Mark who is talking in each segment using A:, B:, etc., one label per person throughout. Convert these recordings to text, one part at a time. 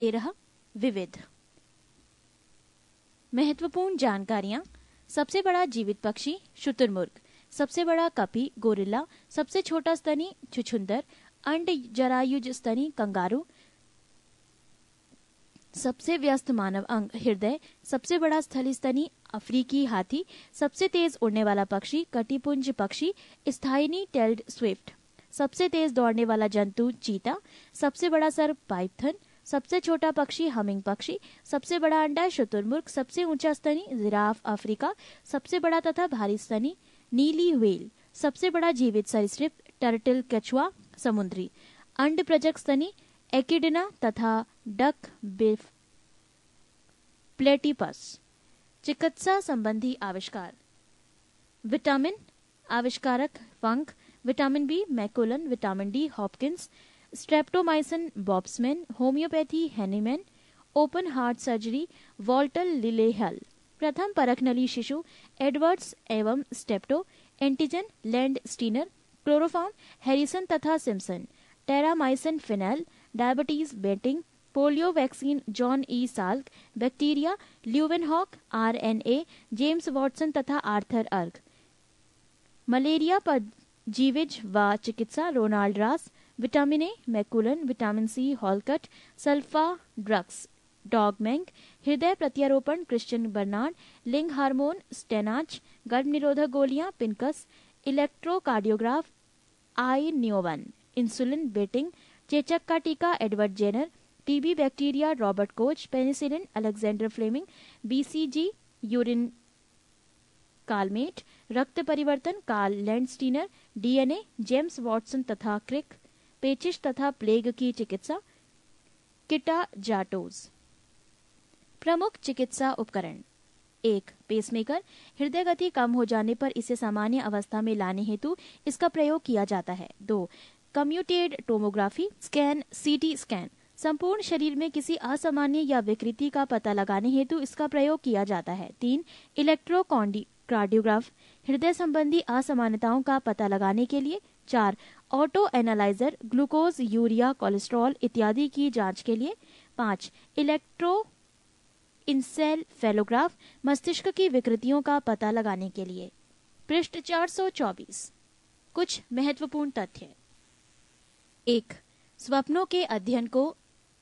A: 13 विविध महत्वपूर्ण जानकारियां। सबसे बड़ा जीवित पक्षी शुतुरमुर्ग, सबसे बड़ा कपी गोरिल्ला, सबसे छोटा स्तनी छुछुंदर, अंड जरायुज स्तनी कंगारू, सबसे व्यस्त मानव अंग हृदय, सबसे बड़ा स्थली स्तनी अफ्रीकी हाथी, सबसे तेज उड़ने वाला पक्षी कटिपुंज पक्षी स्थायनी टेल्ड स्विफ्ट, सबसे तेज दौड़ने वाला जंतु चीता, सबसे बड़ा सर्प पाइथन, सबसे छोटा पक्षी हमिंग पक्षी, सबसे बड़ा अंडा शुतुरमुर्ग, सबसे ऊंचा स्तनी जिराफ अफ्रीका, सबसे बड़ा तथा भारी स्तनी नीली व्हेल, सबसे बड़ा जीवित सरीसृप टर्टल कछुआ समुद्री, अंड प्रजक स्तनी एकिडिना तथा डक बिफ प्लेटिपस। चिकित्सा संबंधी आविष्कार। विटामिन आविष्कारक Funk, vitamin B McCollum, vitamin D Hopkins, streptomycin बॉब्समैन, homeopathy Hahnemann, open heart surgery Walter Lillehei, प्रथम परखनली शिशु एडवर्ड्स एवं Steptoe, antigen Landsteiner, chloroform Harrison तथा सिम्पसन, टेरामाइसिन फिनेल, diabetes Banting, polio vaccine John E Salk, bacteria Leeuwenhoek, RNA James Watson तथा Arthur अर्ग, malaria पर जीविज व चिकित्सा Ronald Ross, vitamin A McCollum, vitamin C हॉलकट, सल्फा ड्रग्स डॉगमैंग, हृदय प्रत्यारोपण क्रिश्चियन बर्नार्ड, लिंग हार्मोन स्टेनाच, गर्भ निरोधक गोलियां पिनकस, इलेक्ट्रोकार्डियोग्राफ आई न्योवन, इंसुलिन बेटिंग, चेचक का टीका Edward Jenner, TB bacteria Robert Koch, penicillin Alexander Fleming, BCG यूरिन कालमेट, रक्त परिवर्तन Karl Landsteiner, DNA James Watson तथा क्रिक, पेचिश तथा प्लेग की चिकित्सा किटा जाटोज। प्रमुख चिकित्सा उपकरण। 1. पेसमेकर, हृदय गति कम हो जाने पर इसे सामान्य अवस्था में लाने हेतु इसका प्रयोग किया जाता है। 2. Commuted tomography scan CT scan, संपूर्ण शरीर में किसी असामान्य या विकृति का पता लगाने हेतु इसका प्रयोग किया जाता है। 3. इलेक्ट्रोकार्डियोग्राफ, हृदय संबंधी असामान्यताओं का पता लगाने के लिए। 4. Auto analyser, glucose urea cholesterol इत्यादि की जांच के लिए। 5. इलेक्ट्रो इंसेफेलोग्राफ, मस्तिष्क की विकृतियों का पता लगाने के लिए। पृष्ठ 424। कुछ महत्वपूर्ण तथ्य। 1. स्वप्नों के अध्ययन को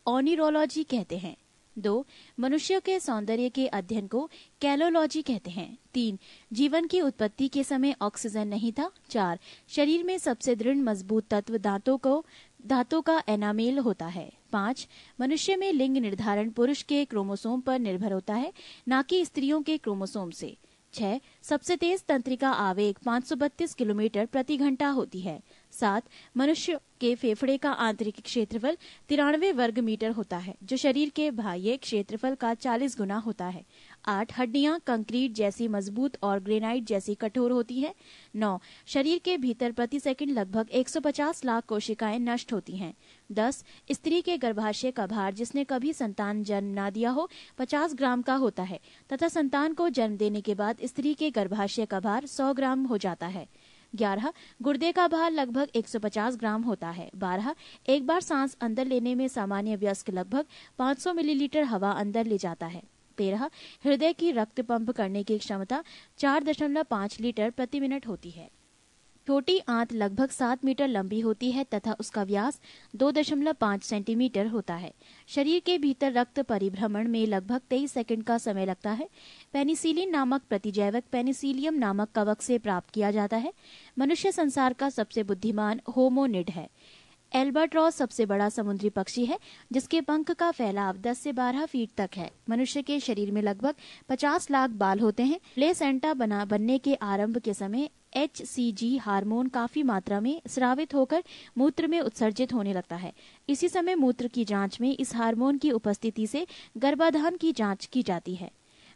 A: ओनिरोलॉजी कहते हैं। 2. मनुष्य के सौंदर्य के अध्ययन को कैलोलॉजी कहते हैं। 3. जीवन की उत्पत्ति के समय ऑक्सीजन नहीं था। 4. शरीर में सबसे दृढ़ मजबूत तत्व दांतों का एनामेल होता है। 5. मनुष्य में लिंग निर्धारण पुरुष के क्रोमोसोम पर निर्भर होता है, न कि स्त्रियों के क्रोमोसोम से। 6. सबसे तेज तंत्रिका आवेग 532 किलोमीटर प्रति घंटा होती है। 7. मनुष्य के फेफड़े का आंतरिक क्षेत्रफल 93 वर्ग मीटर होता है, जो शरीर के बाह्य क्षेत्रफल का 40 गुना होता है। 8. हड्डियां कंक्रीट जैसी मजबूत और ग्रेनाइट जैसी कठोर होती है। 9. शरीर के भीतर प्रति सेकंड लगभग 150 लाख कोशिकाएं नष्ट होती हैं। 10. स्त्री के गर्भाशय का भार, जिसने कभी संतान जन्म ना दिया हो, 50 ग्राम का होता है तथा संतान को जन्म देने के बाद स्त्री के गर्भाशय का भार 100 ग्राम हो जाता है। 11. गुर्दे का भार लगभग 150 ग्राम होता है। 12. एक बार सांस अंदर लेने में सामान्य वयस्क लगभग 500 मिलीलीटर हवा अंदर ले जाता है। 13. हृदय की रक्त पंप करने की क्षमता 4.5 लीटर प्रति मिनट होती है। छोटी आंत लगभग 7 मीटर लंबी होती है तथा उसका व्यास 2.5 सेंटीमीटर होता है। शरीर के भीतर रक्त परिभ्रमण में लगभग 23 सेकंड का समय लगता है। पेनिसिलिन नामक प्रतिजैविक पेनिसिलियम नामक कवक से प्राप्त किया जाता है। मनुष्य संसार का सबसे बुद्धिमान होमोनिड है। एल्बाट्रॉस सबसे बड़ा समुद्री पक्षी है, जिसके पंख का फैलाव 10 से 12 फीट तक है। मनुष्य के शरीर में लगभग 50 लाख बाल होते हैं। प्लेसेंटा बनने के आरंभ के समय HCG हार्मोन काफी मात्रा में स्रावित होकर मूत्र में उत्सर्जित होने लगता है। इसी समय मूत्र की जांच में इस हार्मोन की उपस्थिति से गर्भाधान की जांच की जाती है।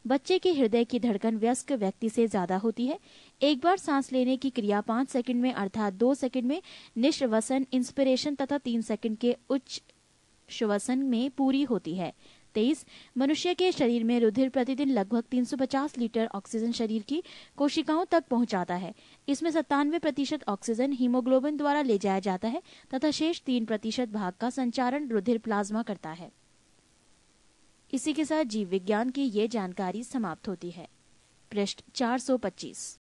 A: बच्चे के हृदय की धड़कन वयस्क व्यक्ति से ज्यादा होती है। एक बार सांस लेने की क्रिया 5 सेकंड में अर्थात 2 सेकंड में निश्वसन इंस्पिरेशन तथा 3 सेकंड के उच्च श्वसन में पूरी होती है। 23. मनुष्य के शरीर में रुधिर प्रतिदिन लगभग 350 लीटर ऑक्सीजन शरीर की कोशिकाओं तक पहुंचाता है। इसमें 97% ऑक्सीजन हीमोग्लोबिन द्वारा ले जाया जाता है तथा शेष 3% भाग का संचारण रुधिर प्लाज्मा करता है। इसी के साथ जीव विज्ञान की ये जानकारी समाप्त होती है। पृष्ठ 425।